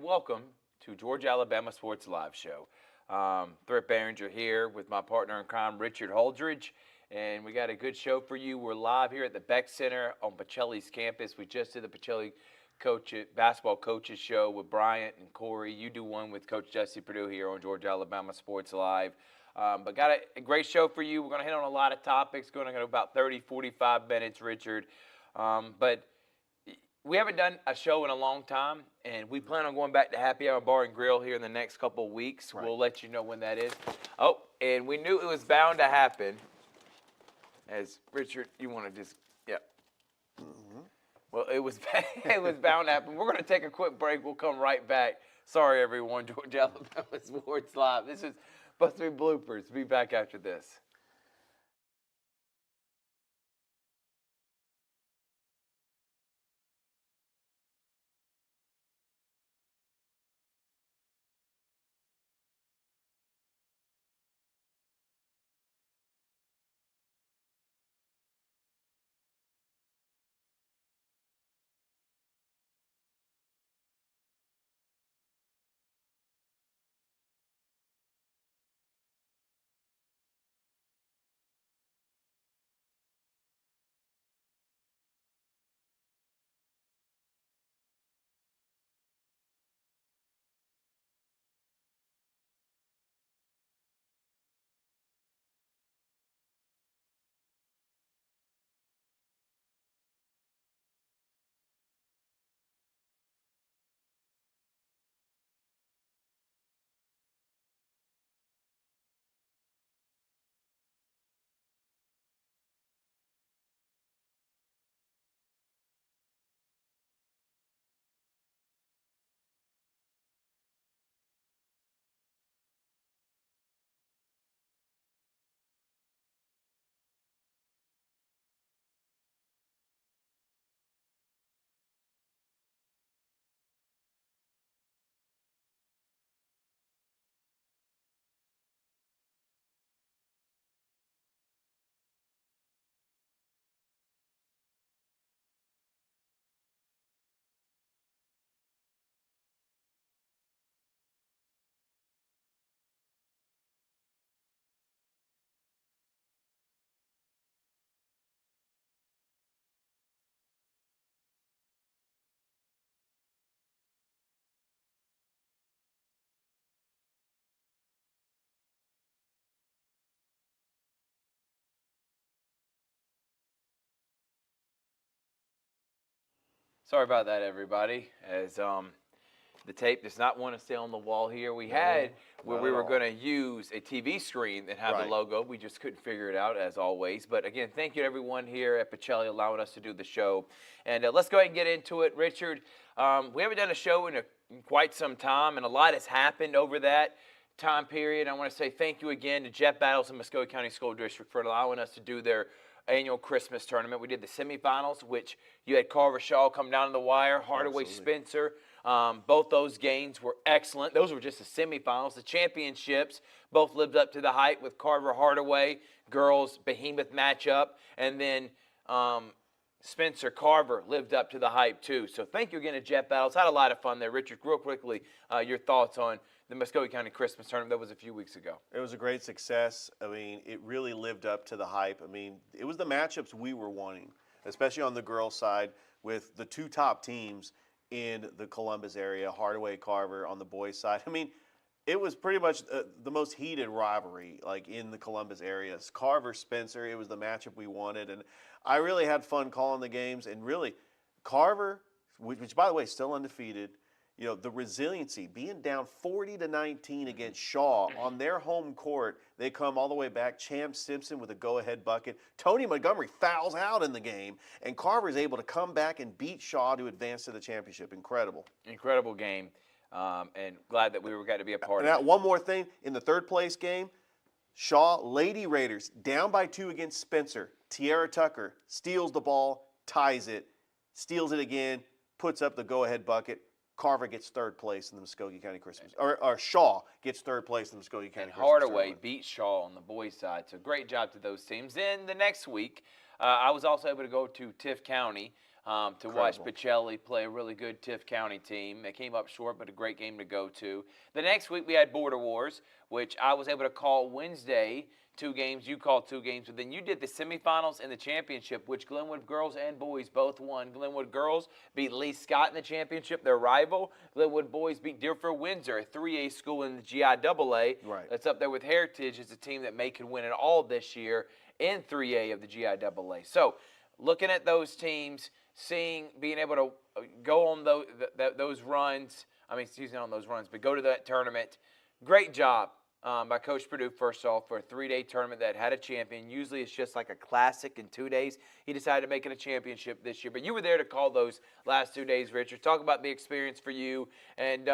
Welcome to Georgia Alabama Sports Live Show. Thrift Behringer here with my partner in crime, Richard Holdridge, and we got a good show for you. We're live here at the Beck Center on Pacelli's campus. We just did the Pacelli basketball coaches show with Bryant and Corey. You do one with Coach Jesse Purdue here on Georgia Alabama Sports Live. But got a great show for you. We're going to hit on a lot of topics, going to go about 30, 45 minutes, Richard. But we haven't done a show in a long time, and we plan on going back to Happy Hour Bar and Grill here in the next couple of weeks. Right. We'll let you know when that is. Oh, and we knew it was bound to happen. As Richard, you want to just, yeah. Mm-hmm. Well, it was it was bound to happen. We're going to take a quick break. We'll come right back. Sorry, everyone. Georgia Alabama Sports Live. This is supposed to be bloopers. Be back after this. Sorry about that, everybody. As the tape does not want to stay on the wall here. We had where we were going to use a TV screen that had the Right. logo. We just couldn't figure it out, as always. But again, thank you to everyone here at Pacelli allowing us to do the show. And let's go ahead and get into it. Richard, we haven't done a show in quite some time, and a lot has happened over that time period. I want to say thank you again to Jeff Battles and Muskogee County School District for allowing us to do their annual Christmas tournament. We did the semifinals, which you had Carver Shaw come down to the wire, Hardaway Absolutely. Spencer. Both those games were excellent. Those were just the semifinals. The championships both lived up to the hype with Carver Hardaway, girls behemoth matchup, and then Spencer Carver lived up to the hype too. So thank you again to Jeff Battles. Had a lot of fun there. Richard, real quickly, your thoughts on the Muskogee County Christmas tournament that was a few weeks ago. It was a great success. I mean, it really lived up to the hype. I mean, it was the matchups we were wanting, especially on the girls' side with the two top teams in the Columbus area, Hardaway, Carver on the boys' side. I mean, it was pretty much the most heated rivalry, like in the Columbus area. Carver, Spencer, it was the matchup we wanted, and I really had fun calling the games. And really, Carver, which by the way, is still undefeated. You know, the resiliency, being down 40-19 against Shaw on their home court, they come all the way back. Champ Simpson with a go-ahead bucket. Tony Montgomery fouls out in the game, and Carver is able to come back and beat Shaw to advance to the championship. Incredible. Incredible game, and glad that we got to be a part of Now, it. one more thing. In the third place game, Shaw Lady Raiders down by 2 against Spencer. Tiara Tucker steals the ball, ties it, steals it again, puts up the go-ahead bucket. Carver gets third place in the Muskogee County Christmas, or Shaw gets third place in the Muskogee County And Christmas Hardaway tournament. beat Shaw on the boys' side. So great job to those teams. Then the next week, I was also able to go to Tift County to watch Incredible. Pacelli play a really good Tift County team. They came up short, but a great game to go to. The next week we had Border Wars, which I was able to call Wednesday. 2 games, you called 2 games, but then you did the semifinals and the championship, which Glenwood girls and boys both won. Glenwood girls beat Lee Scott in the championship, their rival. Glenwood boys beat Deerfield Windsor, a 3A school in the GIAA. Right. That's up there with Heritage as a team that may could win it all this year in 3A of the GIAA. So, looking at those teams, being able to go on those runs. On those runs, but go to that tournament. Great job by Coach Purdue, first off, for a 3-day tournament that had a champion. Usually it's just like a classic in 2 days. He decided to make it a championship this year. But you were there to call those last 2 days, Richard. Talk about the experience for you. And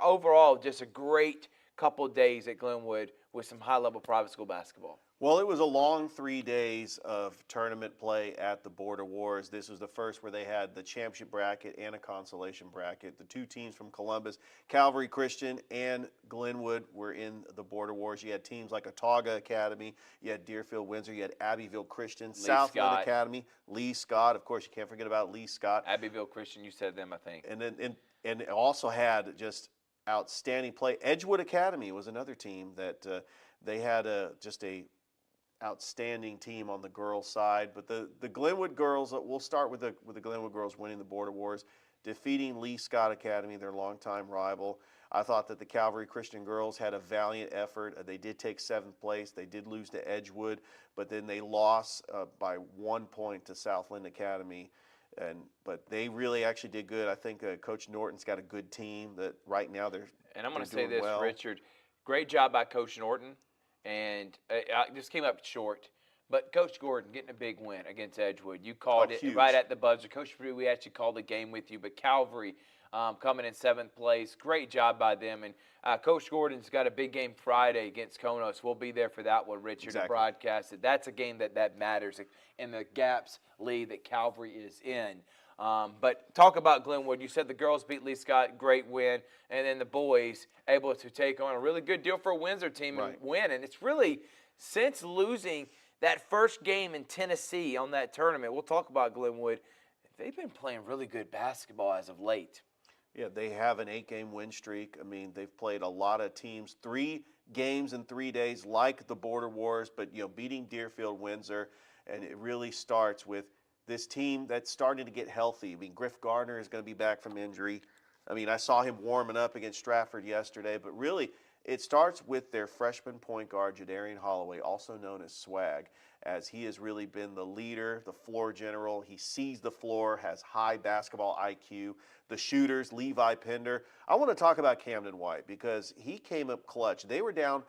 overall, just a great couple days at Glenwood with some high-level private school basketball. Well, it was a long 3 days of tournament play at the Border Wars. This was the first where they had the championship bracket and a consolation bracket. The 2 teams from Columbus, Calvary Christian and Glenwood, were in the Border Wars. You had teams like Autauga Academy, you had Deerfield Windsor, you had Abbeville Christian, Southland Academy, Lee Scott. Of course, you can't forget about Lee Scott. Abbeville Christian, you said them, I think. And then and it also had just outstanding play. Edgewood Academy was another team that they had just a outstanding team on the girls' side. But the Glenwood girls, we'll start with the Glenwood girls winning the Border Wars, defeating Lee Scott Academy, their longtime rival. I thought that the Calvary Christian girls had a valiant effort. They did take 7th place. They did lose to Edgewood, but then they lost by 1 point to Southland Academy. But they really actually did good. I think Coach Norton's got a good team that right now they're. And I'm going to say doing this, well. Richard. Great job by Coach Norton. And I just came up short. But Coach Gordon getting a big win against Edgewood. You called it huge. right at the buzzer. Coach Purdue, we actually called the game with you. But Calvary coming in 7th place. Great job by them. And Coach Gordon's got a big game Friday against Konos. We'll be there for that one, Richard, to broadcast it. That's a game that matters in the GAPS league that Calvary is in. But talk about Glenwood. You said the girls beat Lee Scott, great win, and then the boys able to take on a really good deal for a Windsor team and win. And it's really, since losing that first game in Tennessee on that tournament, we'll talk about Glenwood, they've been playing really good basketball as of late. Yeah, they have an 8-game win streak. I mean, they've played a lot of teams, 3 games in 3 days, like the Border Wars, but beating Deerfield Windsor, and it really starts with this team that's starting to get healthy. I mean, Griff Gardner is going to be back from injury. I mean, I saw him warming up against Stratford yesterday, but really it starts with their freshman point guard, Jadarian Holloway, also known as Swag, as he has really been the leader, the floor general. He sees the floor, has high basketball IQ. The shooters, Levi Pender. I want to talk about Camden White because he came up clutch. They were down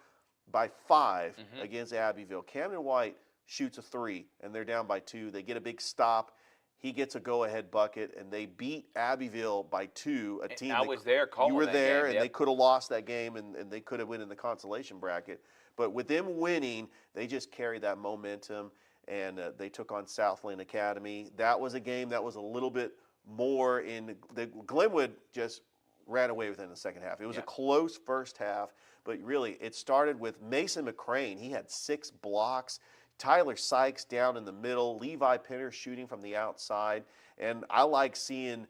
by 5 against Abbeville. Camden White shoots a 3, and they're down by 2. They get a big stop. He gets a go-ahead bucket, and they beat Abbeville by 2, a team I was there calling you were that there, game, and yep. they could have lost that game, and they could have won in the consolation bracket. But with them winning, they just carried that momentum, and they took on Southland Academy. That was a game that was a little bit more in the Glenwood just ran away with it in the second half. It was a close first half, but really it started with Mason McCrane. He had 6 blocks. Tyler Sykes down in the middle, Levi Pinner shooting from the outside, and I like seeing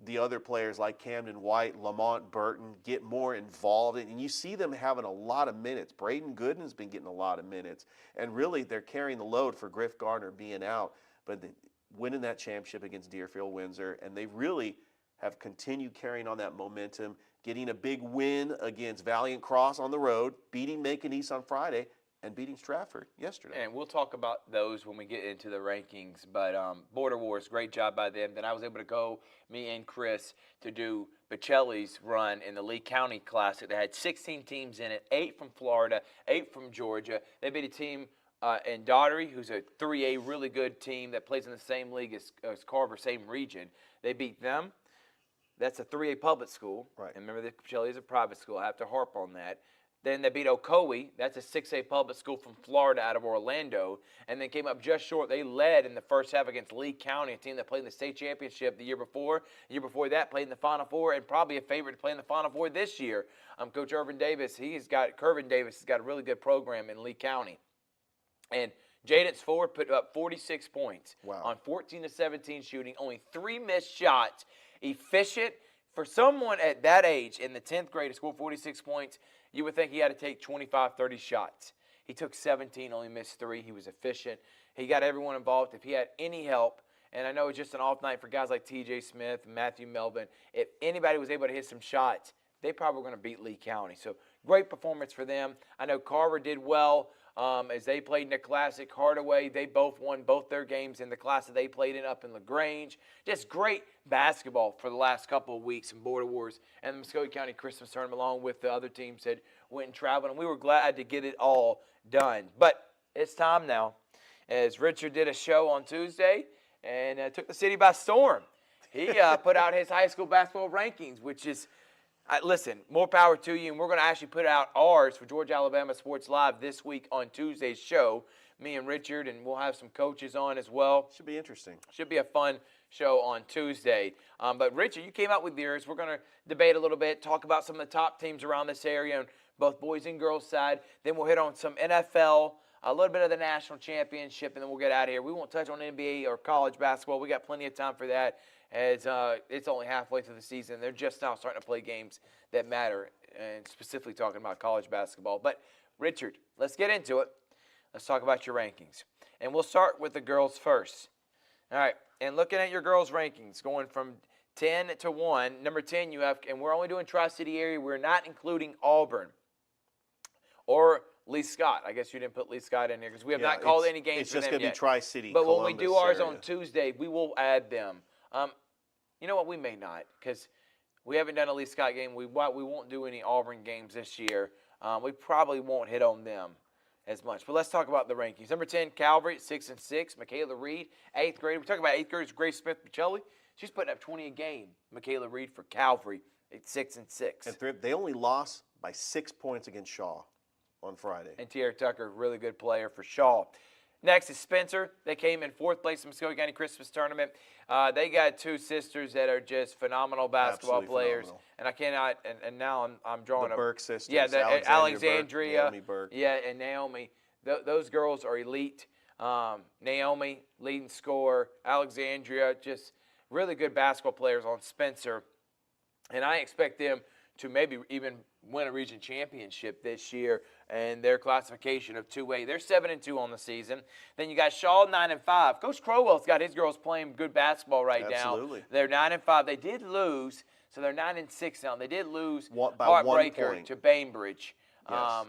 the other players like Camden White, Lamont Burton get more involved, and you see them having a lot of minutes. Braden Gooden has been getting a lot of minutes, and really they're carrying the load for Griff Gardner being out, but winning that championship against Deerfield Windsor, and they really have continued carrying on that momentum, getting a big win against Valiant Cross on the road, beating Macon East on Friday, and beating Stratford yesterday. And we'll talk about those when we get into the rankings. But Border Wars, great job by them. Then I was able to go, me and Chris, to do Pacelli's run in the Lee County Classic. They had 16 teams in it, 8 from Florida, 8 from Georgia. They beat a team in Daugherty, who's a 3A really good team that plays in the same league as Carver, same region. They beat them. That's a 3A public school. Right. And remember, the Pacelli is a private school. I have to harp on that. Then they beat Ocoee. That's a 6A public school from Florida out of Orlando. And then came up just short. They led in the first half against Lee County, a team that played in the state championship the year before. The year before that, played in the Final Four, and probably a favorite to play in the Final Four this year. Coach Kervin Davis has got a really good program in Lee County. And Jadance Ford put up 46 points on 14 to 17 shooting, only 3 missed shots. Efficient. For someone at that age in the 10th grade to score 46 points, you would think he had to take 25, 30 shots. He took 17, only missed 3. He was efficient. He got everyone involved. If he had any help, and I know it's just an off night for guys like T.J. Smith and Matthew Melvin, if anybody was able to hit some shots, they probably were going to beat Lee County. So great performance for them. I know Carver did well. As they played in the Classic. Hardaway, they both won both their games in the class that they played in up in LaGrange. Just great basketball for the last couple of weeks in Border Wars and the Muskogee County Christmas Tournament, along with the other teams that went and traveled. And we were glad to get it all done. But it's time now, as Richard did a show on Tuesday and took the city by storm. He put out his high school basketball rankings, which is listen, more power to you, and we're going to actually put out ours for Georgia Alabama Sports Live this week on Tuesday's show. Me and Richard, and we'll have some coaches on as well. Should be interesting. Should be a fun show on Tuesday. But Richard, you came out with yours. We're going to debate a little bit, talk about some of the top teams around this area on both boys and girls side. Then we'll hit on some NFL, a little bit of the national championship, and then we'll get out of here. We won't touch on NBA or college basketball. We got plenty of time for that, as it's only halfway through the season. They're just now starting to play games that matter, and specifically talking about college basketball. But, Richard, let's get into it. Let's talk about your rankings. And we'll start with the girls first. All right, and looking at your girls' rankings, going from 10 to 1, number 10 you have, and we're only doing Tri-City area. We're not including Auburn or Lee Scott. I guess you didn't put Lee Scott in there because we have not called any games It's for just them going to yet. be Tri-City, But Columbus when we do ours area. on Tuesday, we will add them. You know what? We may not, because we haven't done a Lee Scott game. We won't do any Auburn games this year. We probably won't hit on them as much. But let's talk about the rankings. Number 10, Calvary, 6-6. Michaela Reed, 8th grade. We talk about 8th graders, Grace Smith-Pichelli. She's putting up 20 a game. Michaela Reed for Calvary at 6-6. And they only lost by 6 points against Shaw on Friday. And Tierra Tucker, really good player for Shaw. Next is Spencer. They came in 4th place in the Muskogee County Christmas Tournament. They got 2 sisters that are just phenomenal basketball Absolutely players. phenomenal. And I cannot, and now I'm drawing The Burke sisters. Yeah, Alexandria. Naomi Burke. Yeah, and Naomi. Those girls are elite. Naomi, leading scorer. Alexandria, just really good basketball players on Spencer. And I expect them to maybe even win a region championship this year and their classification of 2A. They're 7-2 on the season. Then you got Shaw 9-5. Coach Crowell's got his girls playing good basketball right Absolutely. now. They're 9-5. They did lose, so they're 9-6 now. They did lose By 1 heartbreaker point. to Bainbridge. Yes.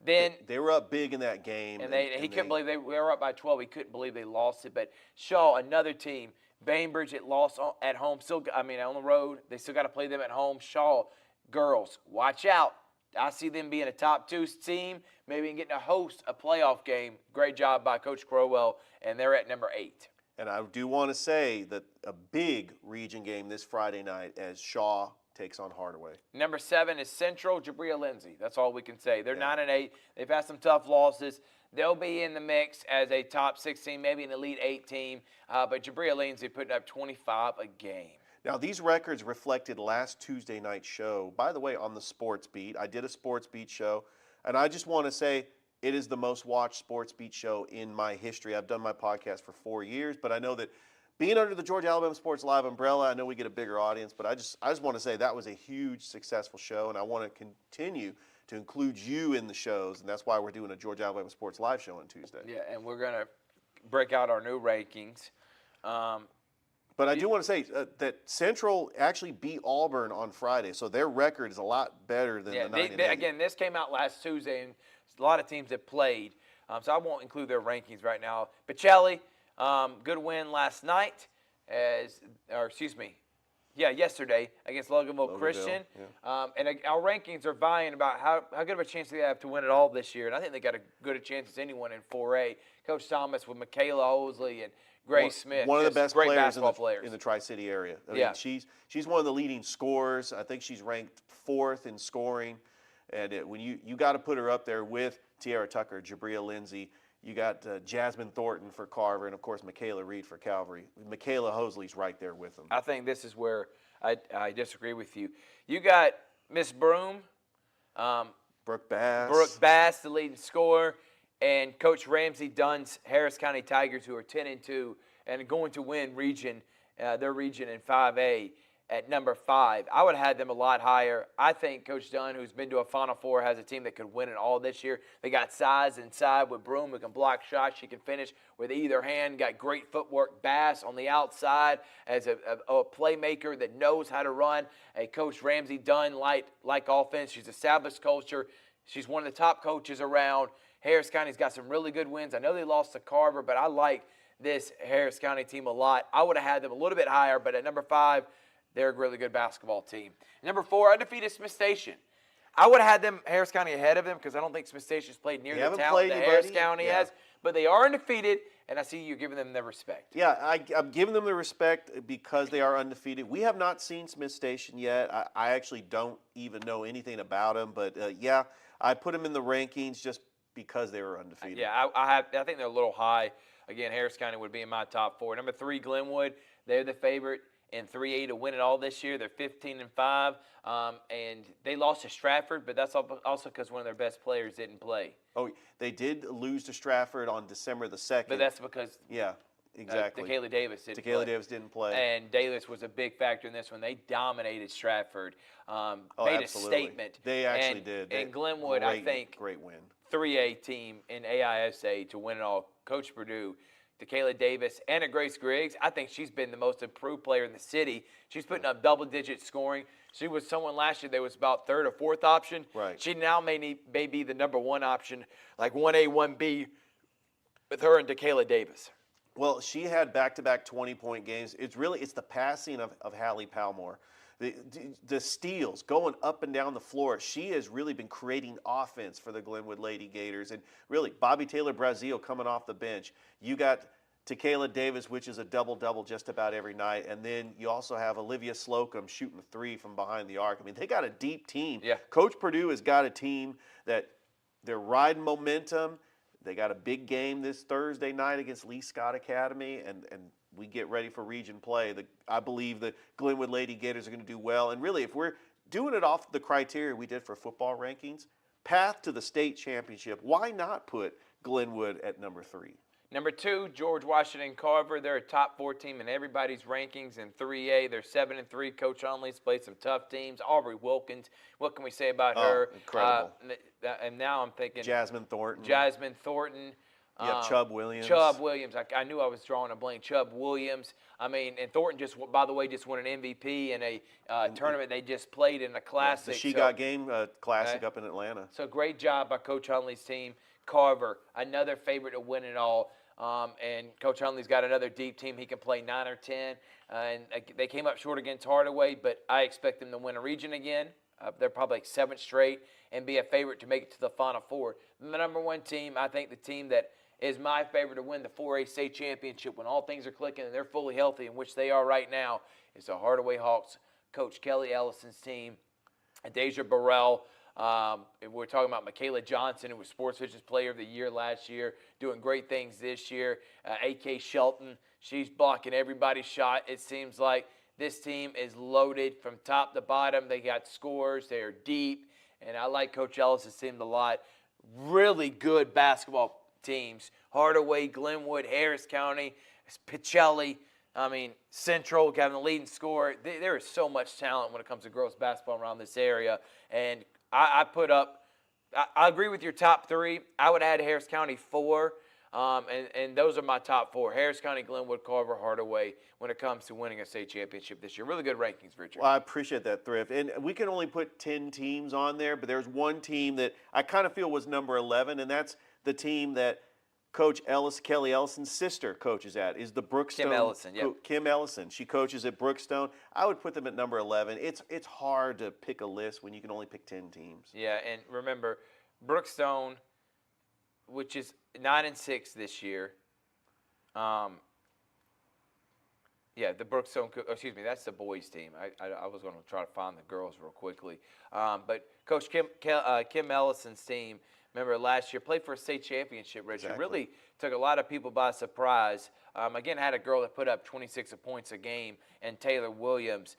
Then They were up big in that game. and he couldn't believe they were up by 12. He couldn't believe they lost it. But Shaw, another team. Bainbridge, it lost at home. On the road. They still got to play them at home. Shaw, girls, watch out. I see them being a top 2 team, maybe getting to host a playoff game. Great job by Coach Crowell, and they're at number 8. And I do want to say that a big region game this Friday night as Shaw takes on Hardaway. Number 7 is Central, Jabria Lindsay. That's all we can say. They're 9-8. They've had some tough losses. They'll be in the mix as a top 16, maybe an Elite 8 team. But Jabria Lindsay putting up 25 a game. Now, these records reflected last Tuesday night's show. By the way, on the Sports Beat, I did a Sports Beat show, and I just want to say it is the most watched Sports Beat show in my history. I've done my podcast for 4 years, but I know that being under the Georgia Alabama Sports Live umbrella, I know we get a bigger audience, but I just want to say that was a huge, successful show, and I want to continue to include you in the shows, and that's why we're doing a Georgia Alabama Sports Live show on Tuesday. Yeah, and we're going to break out our new rankings. But I do want to say that Central actually beat Auburn on Friday, so their record is a lot better than the 9-8. Again, this came out last Tuesday, and a lot of teams have played, so I won't include their rankings right now. Pichelli, good win last night, yesterday against Loganville Christian. Yeah. And our rankings are vying about how good of a chance they have to win it all this year, and I think they got as good a chance as anyone in 4A. Coach Thomas with Michaela Osley and Grace Smith, one of the best great players basketball players in the Tri-City area. I Yeah. mean, she's one of the leading scorers. I think she's ranked 4th in scoring, And when you got to put her up there with Tiara Tucker, Jabria Lindsay. You got Jasmine Thornton for Carver, and of course Michaela Reed for Calvary. Michaela Hosley's right there with them. I think this is where I disagree with you. You got Miss Broom, Brooke Bass. Brooke Bass, the leading scorer, and Coach Ramsey Dunn's Harris County Tigers, who are 10-2 and going to win their region in 5A at number 5. I would have had them a lot higher. I think Coach Dunn, who's been to a Final Four, has a team that could win it all this year. They got size inside with Broom, who can block shots. She can finish with either hand. Got great footwork. Bass on the outside as a playmaker that knows how to run. A Coach Ramsey Dunn like offense. She's established culture. She's one of the top coaches around. Harris County's got some really good wins. I know they lost to Carver, but I like this Harris County team a lot. I would have had them a little bit higher, but at number 5, they're a really good basketball team. Number 4, undefeated Smith Station. I would have had them Harris County ahead of them because I don't think Smith Station's played near the talent that Harris County has. But they are undefeated, and I see you giving them the respect. Yeah, I'm giving them the respect because they are undefeated. We have not seen Smith Station yet. I actually don't even know anything about them. But, yeah, I put them in the rankings just because they were undefeated. Yeah, I think they're a little high. Again, Harris County would be in my top 4. Number 3, Glenwood. They're the favorite in 3A to win it all this year. They're 15-5, and they lost to Stratford, but that's also because one of their best players didn't play. Oh, they did lose to Stratford on December the 2nd. But that's because exactly. Takayla Davis didn't play. Takayla Davis didn't play. And Davis was a big factor in this one. They dominated Stratford, made absolutely. a statement. They actually did. And Glenwood, I think, great win. 3A team in AISA to win it all. Coach Purdue, Takayla Davis, Anna Grace Griggs. I think she's been the most improved player in the city. She's putting up double-digit scoring. She was someone last year that was about 3rd or 4th option. Right. She now may be the number 1 option, like 1A, 1B, with her and Takayla Davis. Well, she had back-to-back 20-point games. It's the passing of Hallie Palmore. The steals going up and down the floor. She has really been creating offense for the Glenwood Lady Gators. And really, Bobby Taylor Brazil coming off the bench. You got Takayla Davis, which is a double-double just about every night. And then you also have Olivia Slocum shooting a 3 from behind the arc. I mean, they got a deep team. Yeah. Coach Purdue has got a team that they're riding momentum. They got a big game this Thursday night against Lee Scott Academy, and we get ready for region play. I believe the Glenwood Lady Gators are going to do well. And really, if we're doing it off the criteria we did for football rankings, path to the state championship, why not put Glenwood at number 3? Number 2, George Washington Carver. They're a top 4 team in everybody's rankings in 3A. They're 7-3. Coach Hunley's played some tough teams. Aubrey Wilkins, what can we say about her? Incredible. And now I'm thinking Jasmine Thornton. You have Chubb Williams. Chubb Williams. I knew I was drawing a blank. Chubb Williams. I mean, and Thornton by the way, just won an MVP in a tournament they just played in a classic. The She Got Game Classic up in Atlanta. So great job by Coach Hunley's team. Carver, another favorite to win it all. And Coach Hunley's got another deep team. He can play 9 or 10. And they came up short against Hardaway, but I expect them to win a region again. They're probably like 7th straight and be a favorite to make it to the Final Four. The number 1 team, I think the team that is my favorite to win the 4A state championship when all things are clicking and they're fully healthy, in which they are right now, is the Hardaway Hawks. Coach Kelly Ellison's team. Deja Burrell. We're talking about Michaela Johnson, who was Sports Visions Player of the Year last year, doing great things this year. A.K. Shelton, she's blocking everybody's shot. It seems like this team is loaded from top to bottom. They got scores. They're deep. And I like Coach Ellison's team a lot. Really good basketball teams. Hardaway, Glenwood, Harris County, Pacelli, Central, having the leading scorer. There is so much talent when it comes to girls basketball around this area. And I agree with your top 3. I would add Harris County 4. And those are my top 4. Harris County, Glenwood, Carver, Hardaway when it comes to winning a state championship this year. Really good rankings, Richard. Well, I appreciate that, Thrift. And we can only put 10 teams on there, but there's one team that I kind of feel was number 11, and that's the team that Coach Kelly Ellison's sister coaches at, is the Brookstone. Kim Ellison, yeah. Kim Ellison. She coaches at Brookstone. I would put them at number 11. It's hard to pick a list when you can only pick 10 teams. Yeah, and remember, Brookstone, which is 9-6 this year, Yeah, the Brookstone, excuse me, that's the boys team. I was going to try to find the girls real quickly. But Coach Kim Ellison's team, remember last year, played for a state championship, Richard. Exactly. Really took a lot of people by surprise. Again, had a girl that put up 26 points a game, and Taylor Williams.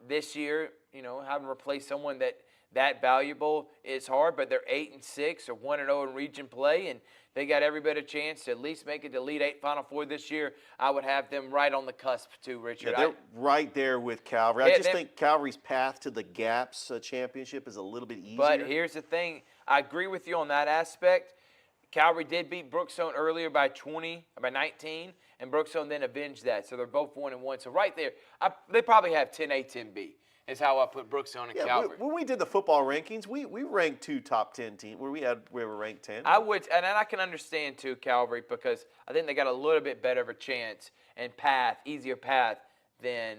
This year, having to replace someone that valuable is hard, but they're 8-6 or 1-0 in region play, and they got every bit of chance to at least make it to Elite Eight, Final Four this year. I would have them right on the cusp too, Richard. Yeah, they're right there with Calvary. I just think Calvary's path to the Gaps championship is a little bit easier. But here's the thing. I agree with you on that aspect. Calvary did beat Brookstone earlier by 19, and Brookstone then avenged that. So they're both 1-1. So right there, they probably have 10A, 10B. Is how I put Brookstone and Calvary. When we did the football rankings, we ranked 2 top 10 teams. We were ranked 10. I would, and I can understand too, Calvary, because I think they got a little bit better of a chance and easier path than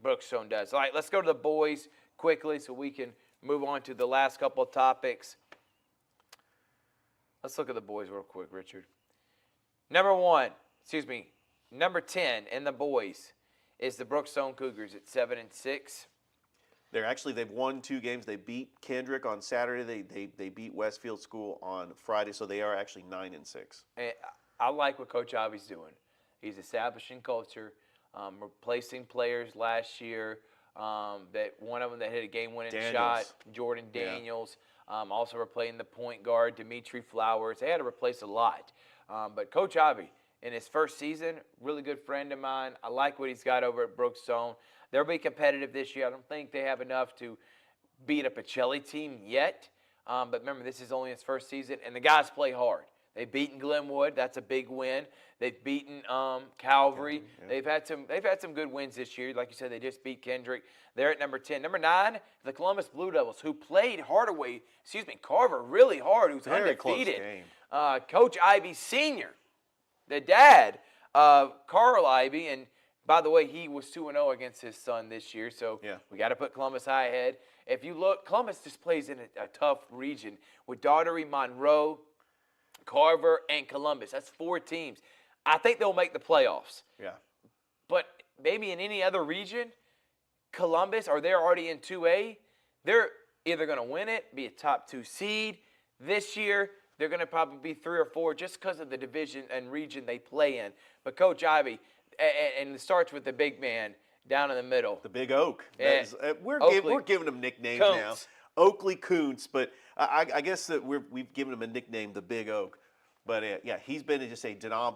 Brookstone does. All right, let's go to the boys quickly so we can move on to the last couple of topics. Let's look at the boys real quick, Richard. Number 10 in the boys is the Brookstone Cougars at 7-6. They've won 2 games. They beat Kendrick on Saturday. They beat Westfield School on Friday, so they are actually 9-6. And I like what Coach Ivy's doing. He's establishing culture, replacing players last year. That one of them that hit a game-winning shot, Jordan Daniels. Also replacing the point guard, Dimitri Flowers. They had to replace a lot. But Coach Ivy, in his first season, really good friend of mine. I like what he's got over at Brookstone. They'll be competitive this year. I don't think they have enough to beat a Pacelli team yet. But remember, this is only his first season, and the guys play hard. They've beaten Glenwood. That's a big win. They've beaten Calvary. Yeah. They've had some good wins this year. Like you said, they just beat Kendrick. They're at number 10. Number 9, the Columbus Blue Devils, who played Carver really hard, who's very undefeated. Close game. Coach Ivy Sr., the dad of Carl Ivy, and by the way, he was 2-0 against his son this year, so we got to put Columbus high ahead. If you look, Columbus just plays in a tough region with Daugherty, Monroe, Carver, and Columbus. That's 4 teams. I think they'll make the playoffs. Yeah. But maybe in any other region, Columbus, or they're already in 2A, they're either going to win it, be a top 2 seed. This year, they're going to probably be 3 or 4 just because of the division and region they play in. But Coach Ivy, and it starts with the big man down in the middle. The Big Oak. We're giving him nicknames Koontz. now. Oakley Koontz, but I guess that we've given him a nickname, the Big Oak. But he's been just a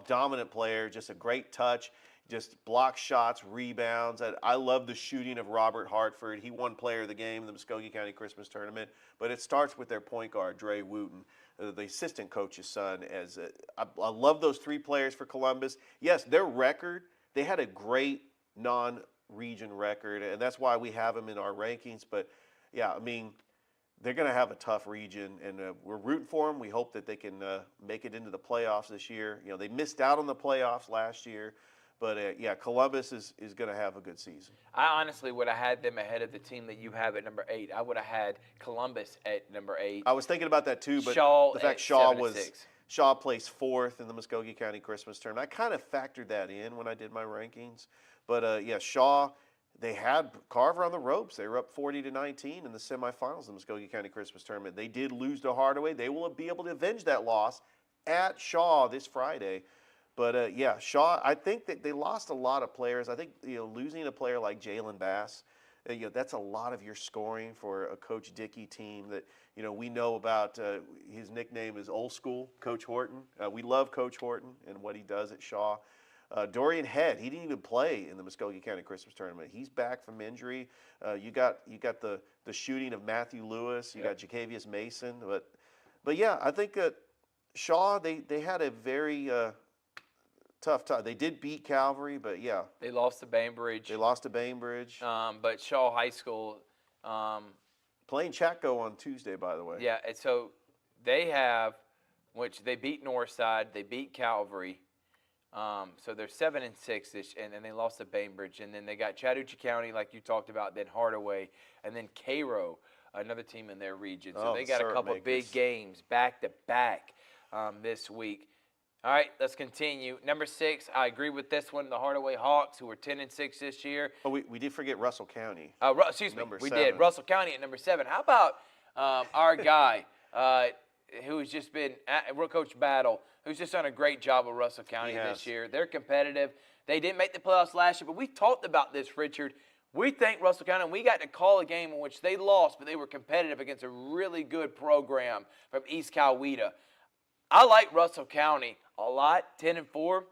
dominant player, just a great touch, just block shots, rebounds. I love the shooting of Robert Hartford. He won Player of the Game in the Muskogee County Christmas Tournament. But it starts with their point guard, Dre Wooten, the assistant coach's son. I love those 3 players for Columbus. Yes, their record, they had a great non-region record, and that's why we have them in our rankings. But, they're going to have a tough region, and we're rooting for them. We hope that they can make it into the playoffs this year. They missed out on the playoffs last year. But, Columbus is going to have a good season. I honestly would have had them ahead of the team that you have at number 8. I would have had Columbus at number 8. I was thinking about that too, but the fact Shaw placed 4th in the Muskogee County Christmas Tournament, I kind of factored that in when I did my rankings. But, Shaw, they had Carver on the ropes. They were up 40-19 in the semifinals of the Muskogee County Christmas Tournament. They did lose to Hardaway. They will be able to avenge that loss at Shaw this Friday. But, Shaw, I think that they lost a lot of players. I think, losing a player like Jalen Bass, that's a lot of your scoring for a Coach Dickey team that, we know about. His nickname is Old School, Coach Horton. We love Coach Horton and what he does at Shaw. Dorian Head, he didn't even play in the Muskogee County Christmas Tournament. He's back from injury. You got the shooting of Matthew Lewis. You got Jacavius Mason. But I think that Shaw, they had a very tough time. They did beat Calvary, but they lost to Bainbridge. But Shaw High School playing Chatco on Tuesday, by the way. Yeah, and so they have, which they beat Northside, they beat Calvary. So they're 7-6 and then they lost to Bainbridge, and then they got Chattahoochee County, like you talked about, then Hardaway, and then Cairo, another team in their region. So they got a couple of big games back to back this week. All right, let's continue. Number 6, I agree with this one. The Hardaway Hawks, who are 10-6 this year. Oh, we did forget Russell County. Excuse me, Number we 7. did. Russell County at number 7. How about our guy who's just been Coach Battle, who's just done a great job with Russell County this year. They're competitive. They didn't make the playoffs last year, but we talked about this, Richard. We think Russell County, and we got to call a game in which they lost, but they were competitive against a really good program from East Coweta. I like Russell County a lot, 10-4.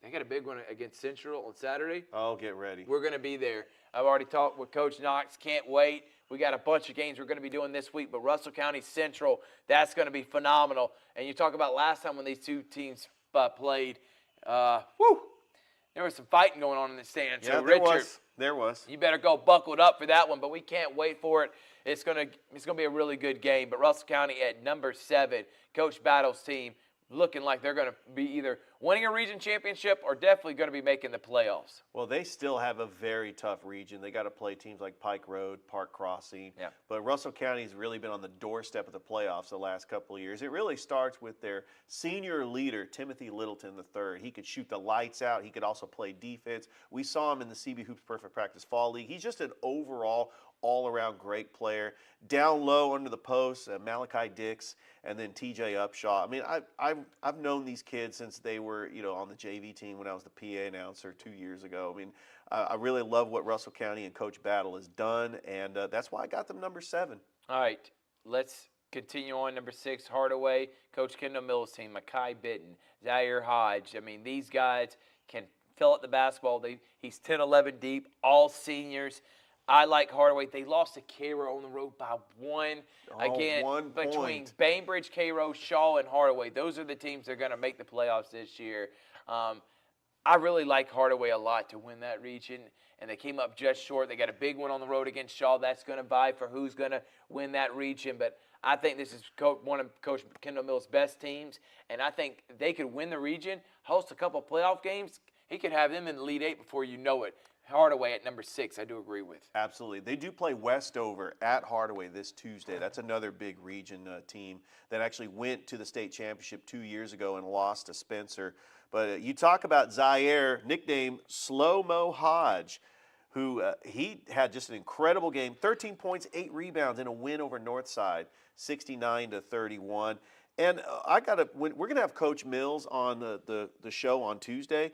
They got a big one against Central on Saturday. Oh, get ready. We're going to be there. I've already talked with Coach Knox. Can't wait. We got a bunch of games we're going to be doing this week, but Russell County Central, that's going to be phenomenal. And you talk about last time when these two teams played, there was some fighting going on in the stands. Yeah, so, Richard, there was. you better go buckled up for that one, but we can't wait for it. It's gonna be a really good game. But Russell County at number 7, Coach Battle's team, looking like they're going to be either winning a region championship or definitely going to be making the playoffs. Well, they still have a very tough region. They got to play teams like Pike Road, Park Crossing. Yeah. But Russell County's really been on the doorstep of the playoffs the last couple of years. It really starts with their senior leader, Timothy Littleton III. He could shoot the lights out. He could also play defense. We saw him in the CB Hoops Perfect Practice Fall League. He's just an overall all-around great player. Down low under the post, Malachi Dix, and then TJ Upshaw. I mean, I've known these kids since they were, on the JV team when I was the PA announcer 2 years ago. I mean, I really love what Russell County and Coach Battle has done, and that's why I got them number 7. All right, let's continue on. Number 6, Hardaway, Coach Kendall Mills' team, Makai Bitten, Zaire Hodge. I mean, these guys can fill up the basketball. He's 10-11 deep, all seniors. I like Hardaway. They lost to Cairo on the road by 1. Again, 1 between point. Bainbridge, Cairo, Shaw, and Hardaway, those are the teams that are going to make the playoffs this year. I really like Hardaway a lot to win that region, and they came up just short. They got a big one on the road against Shaw. That's going to vie for who's going to win that region. But I think this is one of Coach Kendall Mills' best teams, and I think they could win the region, host a couple of playoff games. He could have them in the Elite 8 before you know it. Hardaway at number 6, I do agree with. Absolutely. They do play Westover at Hardaway this Tuesday. That's another big region team that actually went to the state championship 2 years ago and lost to Spencer. But you talk about Zaire, nicknamed Slow-Mo Hodge, who he had just an incredible game. 13 points, 8 rebounds in a win over Northside, 69-31. And we're going to have Coach Mills on the show on Tuesday.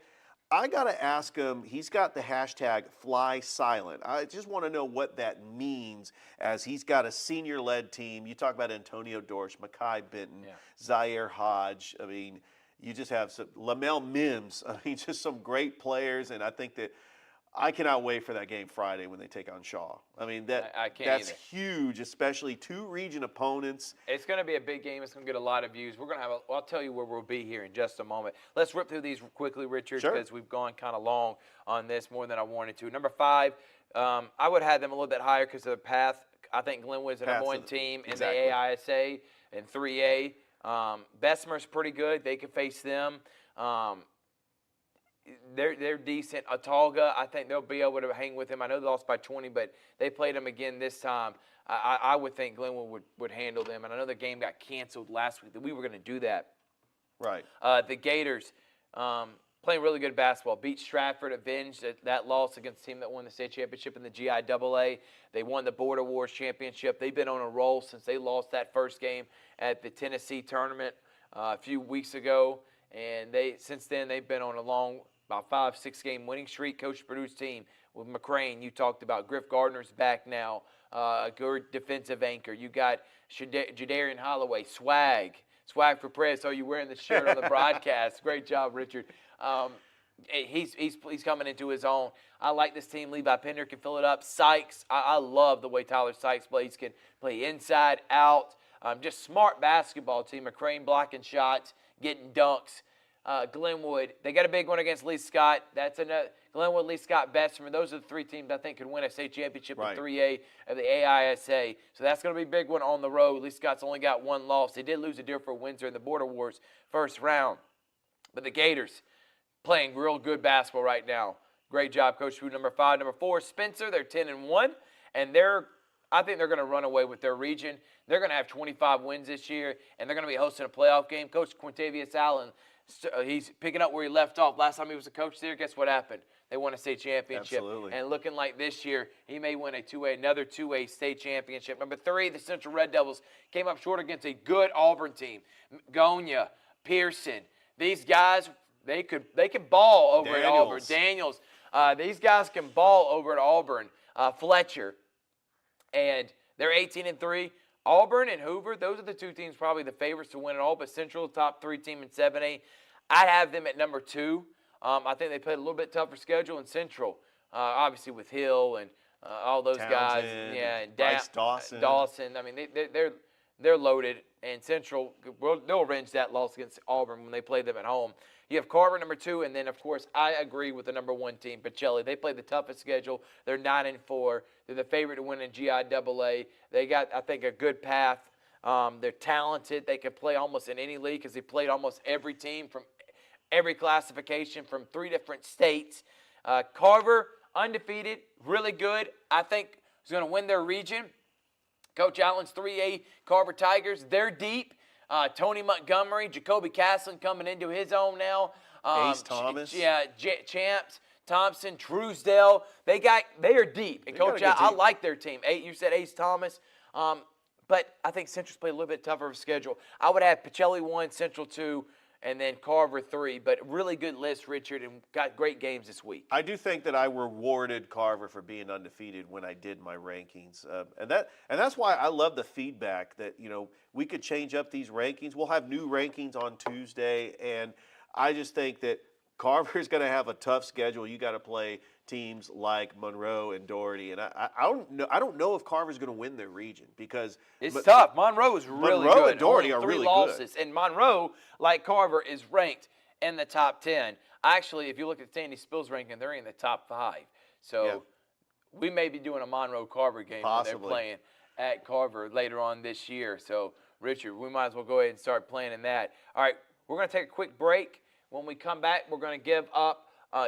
I got to ask him, he's got the hashtag #FlySilent. I just want to know what that means as he's got a senior-led team. You talk about Antonio Dorsch, Makai Benton, Zaire Hodge. I mean, you just have some Lamel Mims. I mean, just some great players, and I think that I cannot wait for that game Friday when they take on Shaw. I mean, I can't that's either. huge, especially 2 region opponents. It's going to be a big game. It's going to get a lot of views. We're going to have I'll tell you where we'll be here in just a moment. Let's rip through these quickly, Richard, because we've gone kind of long on this, more than I wanted to. Number 5, I would have them a little bit higher because of the path. I think Glenwood's the number 1 team in the AISA and 3A. Bessemer's pretty good. They can face them. They're decent. Autauga, I think they'll be able to hang with them. I know they lost by 20, but they played them again this time. I would think Glenwood would handle them. And I know the game got canceled last week. We were going to do that. Right. The Gators playing really good basketball. Beat Stratford, avenged that loss against the team that won the state championship in the GIAA. They won the Border Wars championship. They've been on a roll since they lost that first game at the Tennessee tournament a few weeks ago. And since then, they've been on a long, about 5-6 game winning streak. Coach Purdue's team with McCrane, you talked about. Griff Gardner's back now, a good defensive anchor. You got Jadarian Holloway, Swag for Prez. So you're wearing the shirt on the broadcast. Great job, Richard. He's coming into his own. I like this team. Levi Pender can fill it up. Sykes, I love the way Tyler Sykes plays. Can play inside, out. Just smart basketball team. McCrane blocking shots, getting dunks. Glenwood, they got a big one against Lee Scott. That's another. Glenwood, Lee Scott, Bessemer. Those are the 3 teams I think could win a state championship in 3A of the AISA. So that's going to be a big one on the road. Lee Scott's only got 1 loss. They did lose to Deerfield Windsor in the Border Wars first round. But the Gators playing real good basketball right now. Great job, Coach Fu. Number 5. Number 4, Spencer. They're 10-1, and I think they're going to run away with their region. They're going to have 25 wins this year, and they're going to be hosting a playoff game. Coach Quintavious Allen, He's picking up where he left off. Last time he was a coach there, guess what happened? They won a state championship. Absolutely. And looking like this year, he may win another 2A state championship. Number 3, the Central Red Devils came up short against a good Auburn team. Gonya, Pearson, these guys, they can ball over at Auburn. Daniels, these guys can ball over at Auburn. Fletcher, and they're 18-3. Auburn and Hoover, those are the 2 teams probably the favorites to win it all, but Central, top 3 team in 7A. I'd have them at number 2. I think they played a little bit tougher schedule in Central, obviously with Hill and all those guys. Yeah, and Bryce Dawson. Dawson. I mean, they're loaded, and Central, they'll avenge that loss against Auburn when they play them at home. You have Carver, number 2, and then, of course, I agree with the number 1 team, Pacelli. They play the toughest schedule. They're 9-4. They're the favorite to win in GIAA. They got, I think, a good path. They're talented. They can play almost in any league because they played almost every team from every classification from 3 different states. Carver, undefeated, really good. I think is going to win their region. Coach Allen's 3A Carver Tigers, they're deep. Tony Montgomery, Jacoby Castlin coming into his own now. Ace Thomas. Champs, Thompson, Truesdale. They are deep. And Coach Allen, I like their team. You said Ace Thomas. But I think Central's played a little bit tougher of a schedule. I would have Pacelli 1, Central 2, and then Carver 3. But really good list, Richard, and got great games this week. I do think that I rewarded Carver for being undefeated when I did my rankings, and that's why I love the feedback that we could change up these rankings. We'll have new rankings on Tuesday, and I just think that Carver is going to have a tough schedule. You got to play teams like Monroe and Doherty, and I don't know if Carver's going to win their region because it's tough. Monroe is really good. Monroe and Doherty Only are really losses. good. And Monroe, like Carver, is ranked in the top 10. Actually, if you look at Sandy Spill's ranking, they're in the top 5. So we may be doing a Monroe-Carver game when they're playing at Carver later on this year. So, Richard, we might as well go ahead and start planning that. All right, we're going to take a quick break. When we come back, we're going to give up,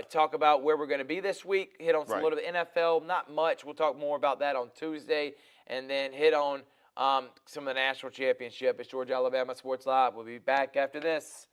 talk about where we're going to be this week, hit on some little bit of NFL, not much. We'll talk more about that on Tuesday, and then hit on some of the national championship. It's Georgia Alabama Sports Live. We'll be back after this.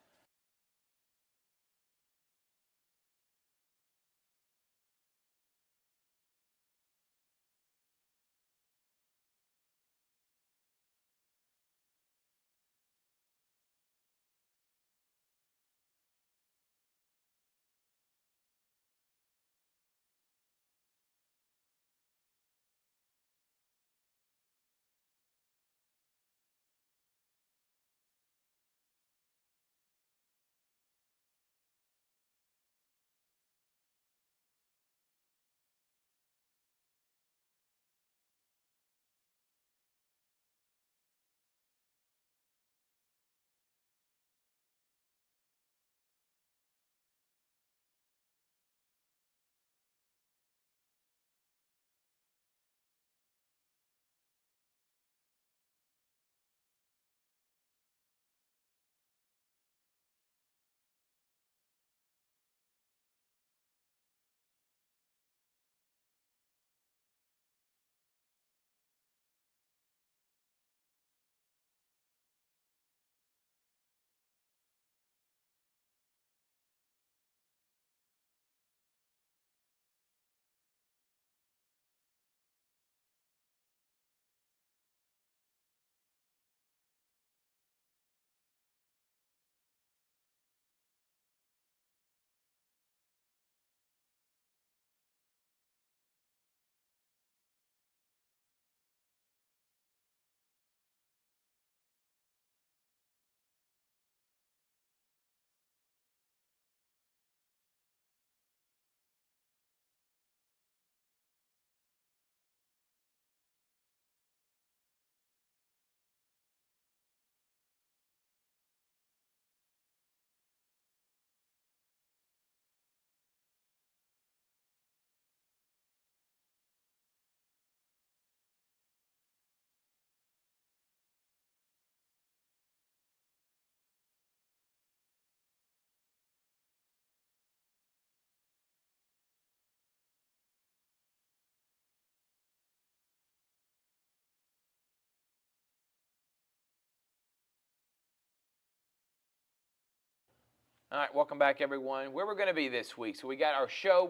All right, welcome back, everyone. Where we're going to be this week? So we got our show.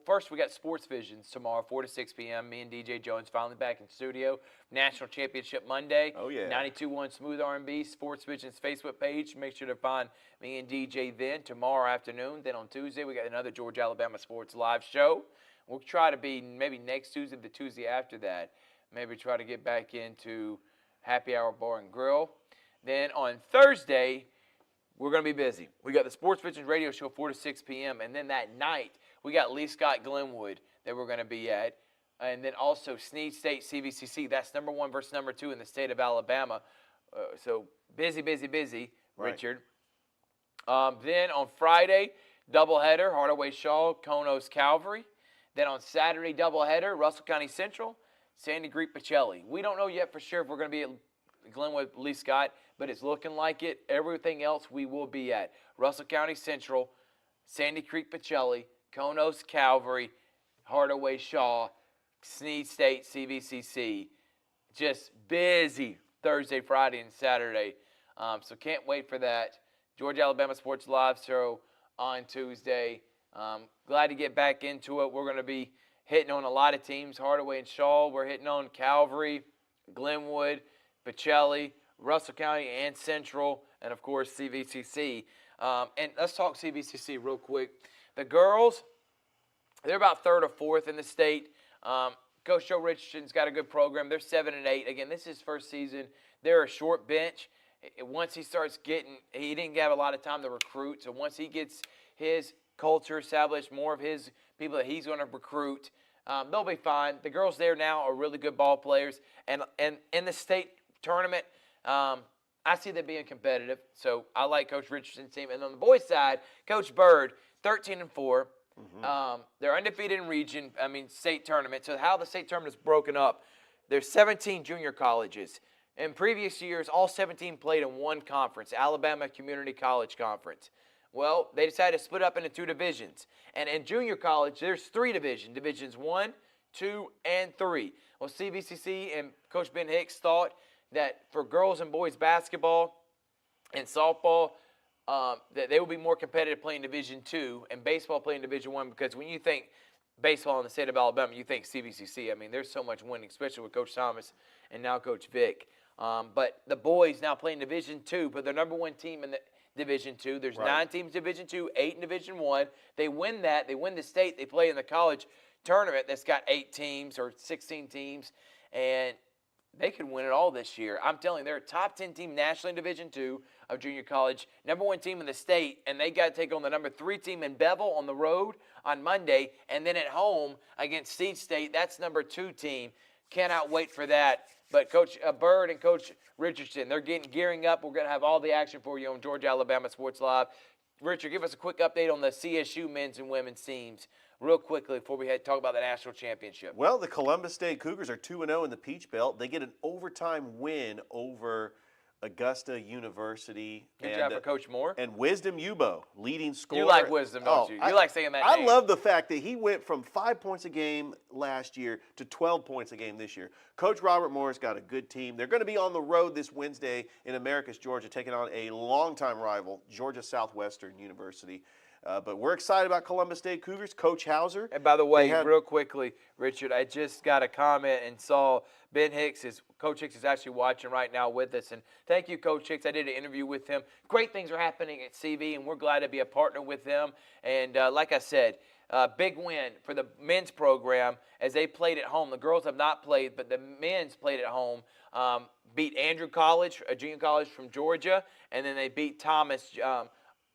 First we got Sports Visions tomorrow, 4 to 6 p.m. Me and DJ Jones finally back in studio. National Championship Monday. Oh, yeah. 92.1 Smooth R&B, Sports Visions Facebook page. Make sure to find me and DJ then tomorrow afternoon. Then on Tuesday we got another Georgia Alabama Sports Live show. We'll try to be maybe next Tuesday, the Tuesday after that. Maybe try to get back into Happy Hour Bar and Grill. Then on Thursday, we're going to be busy. We got the Sports Visions radio show 4 to 6 p.m. And then that night, we got Lee Scott Glenwood that we're going to be at. And then also Snead State CVCC. That's number 1 versus number 2 in the state of Alabama. So busy, Right. Richard. Then on Friday, doubleheader, Hardaway Shaw, Konos Calvary. Then on Saturday, doubleheader, Russell County Central, Sandy Creek Pacelli. We don't know yet for sure if we're going to be at Glenwood, Lee Scott, but it's looking like it. Everything else we will be at. Russell County Central, Sandy Creek Pacelli, Konos Calvary, Hardaway Shaw, Snead State, CVCC. Just busy Thursday, Friday, and Saturday. So can't wait for that. Georgia Alabama Sports Live show on Tuesday. Glad to get back into it. We're going to be hitting on a lot of teams. Hardaway and Shaw. We're hitting on Calvary, Glenwood, Pacelli, Russell County, and Central, and, of course, CVCC. And let's talk CVCC real quick. The girls, they're about 3rd or 4th in the state. Coach Joe Richardson's got a good program. They're 7-8. Again, this is his first season. They're a short bench. Once he starts he didn't have a lot of time to recruit. So once he gets his culture established, more of his people that he's going to recruit, they'll be fine. The girls there now are really good ball players. And in the state tournament, I see them being competitive. So I like Coach Richardson's team. And on the boys' side, Coach Bird, 13-4. Mm-hmm. They're undefeated in state tournament. So how the state tournament is broken up, there's 17 junior colleges. In previous years, all 17 played in one conference, Alabama Community College Conference. Well, they decided to split up into 2 divisions. And in junior college, there's 3 divisions, Divisions 1, 2, and 3. Well, CVCC and Coach Ben Hicks thought that for girls and boys basketball and softball, that they would be more competitive playing Division 2 and baseball playing Division 1, because when you think baseball in the state of Alabama, you think CVCC. I mean, there's so much winning, especially with Coach Thomas and now Coach Vick. But the boys now playing Division 2, but they're number 1 team in the Division 2. There's 9 teams in Division 2, 8 in Division 1. They win that. They win the state. They play in the college tournament that's got 8 teams or 16 teams, and they could win it all this year. I'm telling you, they're a top 10 team nationally in Division 2 of junior college, number 1 team in the state, and they got to take on the number 3 team in Bevel on the road on Monday, and then at home against Snead State. That's number 2 team. Cannot wait for that. But Coach Bird and Coach Richardson, they're gearing up. We're going to have all the action for you on Georgia Alabama Sports Live. Richard, give us a quick update on the CSU men's and women's teams real quickly before we talk about the national championship. Well, the Columbus State Cougars are 2-0 in the Peach Belt. They get an overtime win over Augusta University. Good job for Coach Moore. And Wisdom Ubo, leading scorer. You like Wisdom, don't you? You like saying that name. I love the fact that he went from 5 points a game last year to 12 points a game this year. Coach Robert Moore's got a good team. They're going to be on the road this Wednesday in Americus, Georgia, taking on a longtime rival, Georgia Southwestern University. But we're excited about Columbus State Cougars. Coach Hauser. And by the way, real quickly, Richard, I just got a comment and saw Coach Hicks is actually watching right now with us. And thank you, Coach Hicks. I did an interview with him. Great things are happening at CV, and we're glad to be a partner with them. And like I said, big win for the men's program as they played at home. The girls have not played, but the men's played at home. Beat Andrew College, a junior college from Georgia, and then they beat Thomas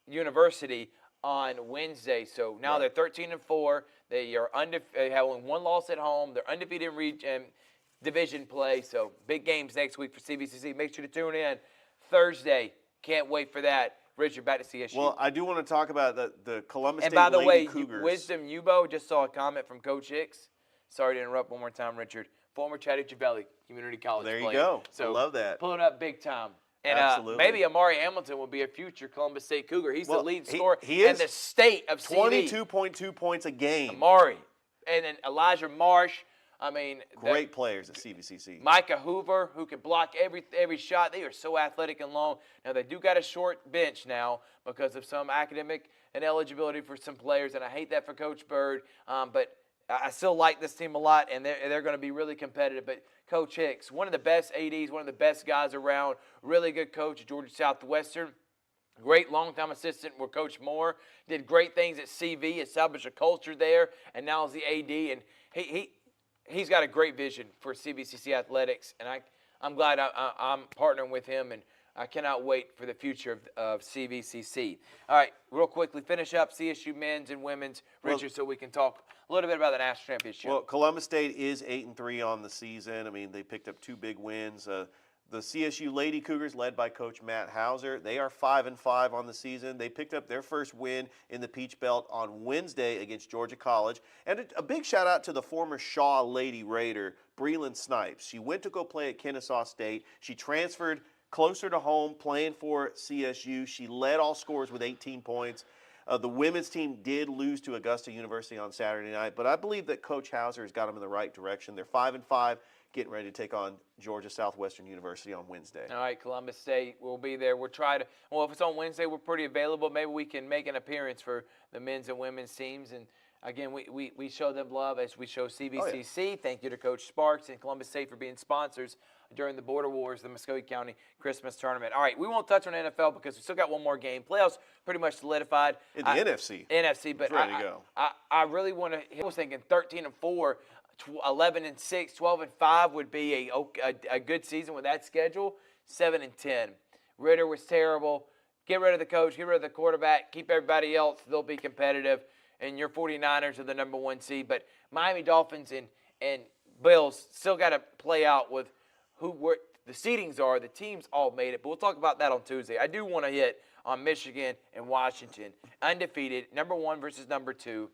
University on Wednesday. So now they're 13-4. They are they have only 1 loss at home. They're undefeated in division play. So big games next week for CVCC. Make sure to tune in Thursday. Can't wait for that. Richard, back to CSU. Well, I do want to talk about the Columbus State Lady Cougars. And by the way, Wisdom Ubo, just saw a comment from Coach Hicks. Sorry to interrupt one more time, Richard. Former Chattanooga Community College player. There you go. So I love that. Pulling up big time. And Absolutely. Maybe Amari Hamilton will be a future Columbus State Cougar. He's the lead scorer he is in the state of CV. 22.2 points a game. Amari. And then Elijah Marsh, I mean, Great players at CVCC. Micah Hoover, who can block every shot. They are so athletic and long. Now, they do got a short bench now because of some academic ineligibility for some players, and I hate that for Coach Bird. But I still like this team a lot, and they're going to be really competitive. But Coach Hicks, one of the best ADs, one of the best guys around, really good coach at Georgia Southwestern. Great longtime assistant with Coach Moore. Did great things at CV, established a culture there, and now is the AD. And he's got a great vision for CVCC athletics, and I'm glad I'm partnering with him, and I cannot wait for the future of CVCC. All right, real quickly, finish up CSU men's and women's, Richard, so we can talk a little bit about the national championship. Well, Columbus State is 8-3 on the season. I mean, they picked up 2 big wins. The CSU Lady Cougars, led by Coach Matt Hauser, they are 5-5 on the season. They picked up their first win in the Peach Belt on Wednesday against Georgia College. And a big shout out to the former Shaw Lady Raider, Breland Snipes. She went to go play at Kennesaw State. She transferred closer to home, playing for CSU. She led all scorers with 18 points. The women's team did lose to Augusta University on Saturday night, but I believe that Coach Hauser has got them in the right direction. They're 5-5. Getting ready to take on Georgia Southwestern University on Wednesday. All right, Columbus State will be there. We'll try to, well, if it's on Wednesday, we're pretty available. Maybe we can make an appearance for the men's and women's teams. And again, we show them love as we show CVCC. Oh, yeah. Thank you to Coach Sparks and Columbus State for being sponsors during the Border Wars, the Muskogee County Christmas Tournament. All right, we won't touch on NFL because we still got one more game. Playoffs pretty much solidified. In the NFC. NFC, but ready to go. I really want to, I was thinking 13-4. 11-6, 12-5 would be a good season with that schedule. 7-10. Ritter was terrible. Get rid of the coach, get rid of the quarterback, keep everybody else. They'll be competitive. And your 49ers are the number 1 seed. But Miami Dolphins and Bills still got to play out with where the seedings are. The teams all made it. But we'll talk about that on Tuesday. I do want to hit on Michigan and Washington. Undefeated, number 1 versus number 2.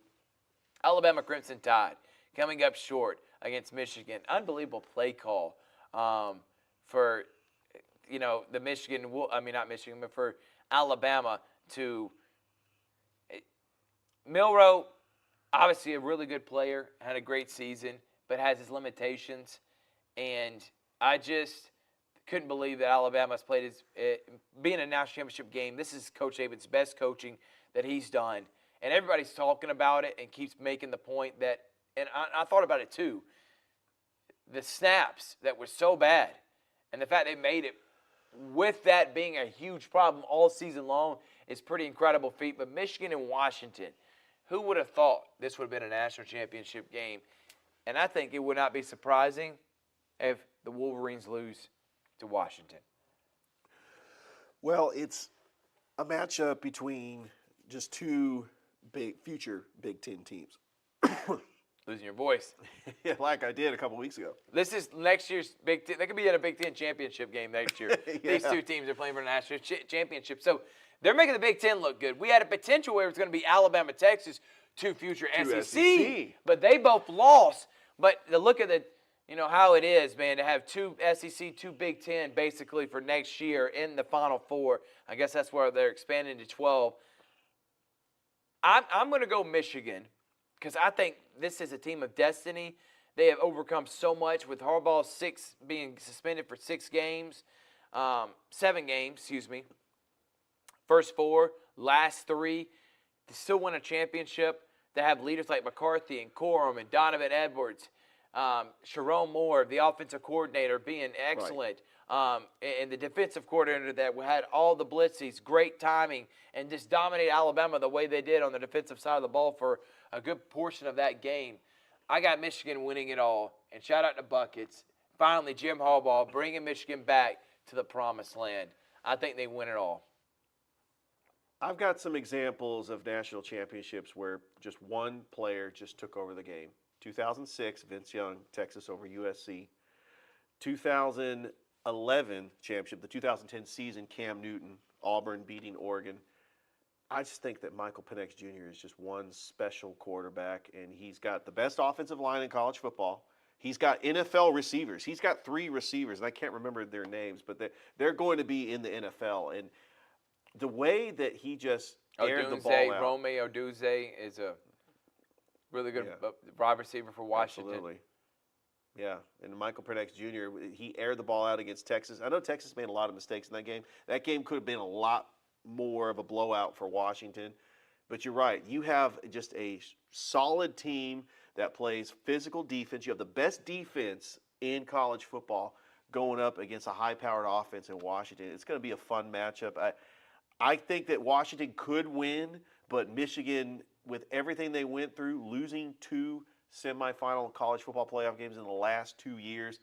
Alabama Crimson Tide. Coming up short against Michigan. Unbelievable play call for, the Michigan, not Michigan, but for Alabama to Milroe, obviously a really good player, had a great season, but has his limitations. And I just couldn't believe that Alabama's played being a national championship game. This is Coach Saban's best coaching that he's done. And everybody's talking about it and keeps making the point that, and I thought about it too, the snaps that were so bad and the fact they made it with that being a huge problem all season long is pretty incredible feat. But Michigan and Washington, who would have thought this would have been a national championship game? And I think it would not be surprising if the Wolverines lose to Washington. Well, it's a matchup between just 2 future Big Ten teams. Losing your voice. Yeah, like I did a couple weeks ago. This is next year's Big Ten. They could be in a Big Ten championship game next year. Yeah. These 2 teams are playing for a national championship. So they're making the Big Ten look good. We had a potential where it was going to be Alabama, Texas, 2 future SEC, but they both lost. But the look at how it is, man, to have 2 SEC, 2 Big Ten basically for next year in the Final Four. I guess that's where they're expanding to 12. I'm going to go Michigan. Because I think this is a team of destiny. They have overcome so much with Harbaugh being suspended for 7 games, First 4, last 3. To still win a championship, to have leaders like McCarthy and Corum and Donovan Edwards, Sharon Moore, the offensive coordinator, being excellent. Right. And the defensive coordinator that had all the blitzes, great timing, and just dominate Alabama the way they did on the defensive side of the ball for a good portion of that game. I got Michigan winning it all. And shout out to Buckets. Finally, Jim Harbaugh bringing Michigan back to the promised land. I think they win it all. I've got some examples of national championships where just one player just took over the game. 2006, Vince Young, Texas over USC. 2011 championship, the 2010 season, Cam Newton, Auburn beating Oregon. I just think that Michael Penix Jr. is just one special quarterback, and he's got the best offensive line in college football. He's got NFL receivers. He's got 3 receivers, and I can't remember their names, but they're going to be in the NFL. And the way that he just aired the ball out. Rome Odunze is a really good wide receiver for Washington. Absolutely. Yeah, and Michael Penix Jr., he aired the ball out against Texas. I know Texas made a lot of mistakes in that game. That game could have been a lot more of a blowout for Washington. But you're right. You have just a solid team that plays physical defense. You have the best defense in college football going up against a high-powered offense in Washington. It's going to be a fun matchup. I think that Washington could win, but Michigan, with everything they went through, losing 2 semifinal college football playoff games in the last 2 years,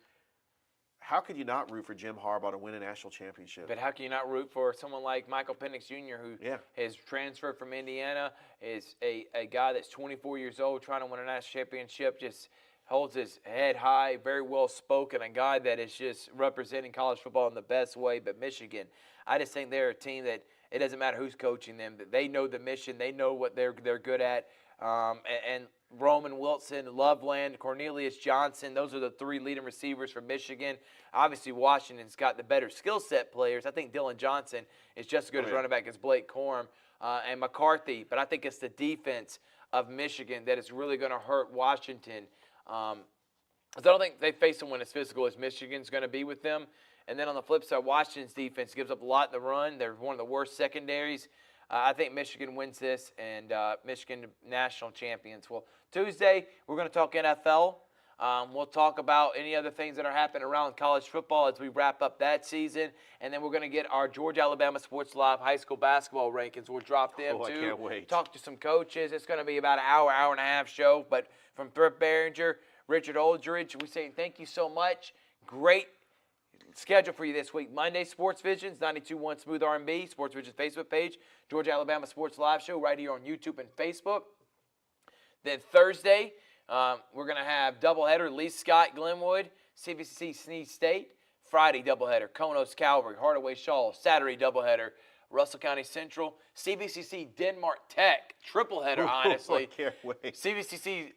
how could you not root for Jim Harbaugh to win a national championship? But how can you not root for someone like Michael Penix Jr., who Yeah. has transferred from Indiana, is a guy that's 24 years old trying to win a national championship, just holds his head high, very well spoken, a guy that is just representing college football in the best way. But Michigan, I just think they're a team that it doesn't matter who's coaching them. They know the mission. They know what they're good at. And Roman Wilson, Loveland, Cornelius Johnson, those are the 3 leading receivers for Michigan. Obviously, Washington's got the better skill set players. I think Dylan Johnson is just as good as running back as Blake Corum and McCarthy. But I think it's the defense of Michigan that is really going to hurt Washington. Because I don't think they face someone as physical as Michigan's going to be with them. And then on the flip side, Washington's defense gives up a lot in the run. They're one of the worst secondaries. I think Michigan wins this, and Michigan national champions. Well, Tuesday, we're going to talk NFL. We'll talk about any other things that are happening around college football as we wrap up that season. And then we're going to get our Georgia Alabama Sports Live high school basketball rankings. We'll drop them, too. I can't wait. Talk to some coaches. It's going to be about an hour, hour and a half show. But from Thrift Behringer, Richard Oldridge, we say thank you so much. Great schedule for you this week. Monday, Sports Visions, 92.1 Smooth R&B, Sports Visions Facebook page, Georgia Alabama Sports Live Show right here on YouTube and Facebook. Then Thursday, we're going to have doubleheader, Lee Scott, Glenwood, CVCC, Sneed State. Friday, doubleheader, Konos, Calvary, Hardaway, Shaw. Saturday, doubleheader, Russell County Central, CVCC, Denmark Tech. Triple header, honestly. I can't wait. CVCC,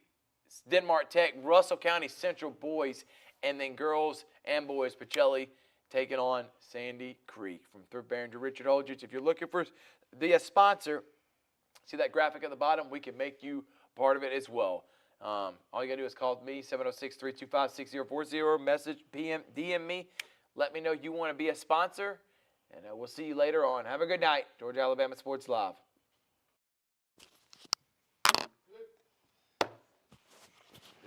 Denmark Tech, Russell County Central boys, and then girls and boys, Pacelli taking on Sandy Creek. From Thrift Behringer, Richard Oldridge. If you're looking for the sponsor, see that graphic at the bottom? We can make you part of it as well. All you got to do is call me, 706-325-6040. Message, PM, DM me. Let me know you want to be a sponsor, and we'll see you later on. Have a good night. Georgia Alabama Sports Live.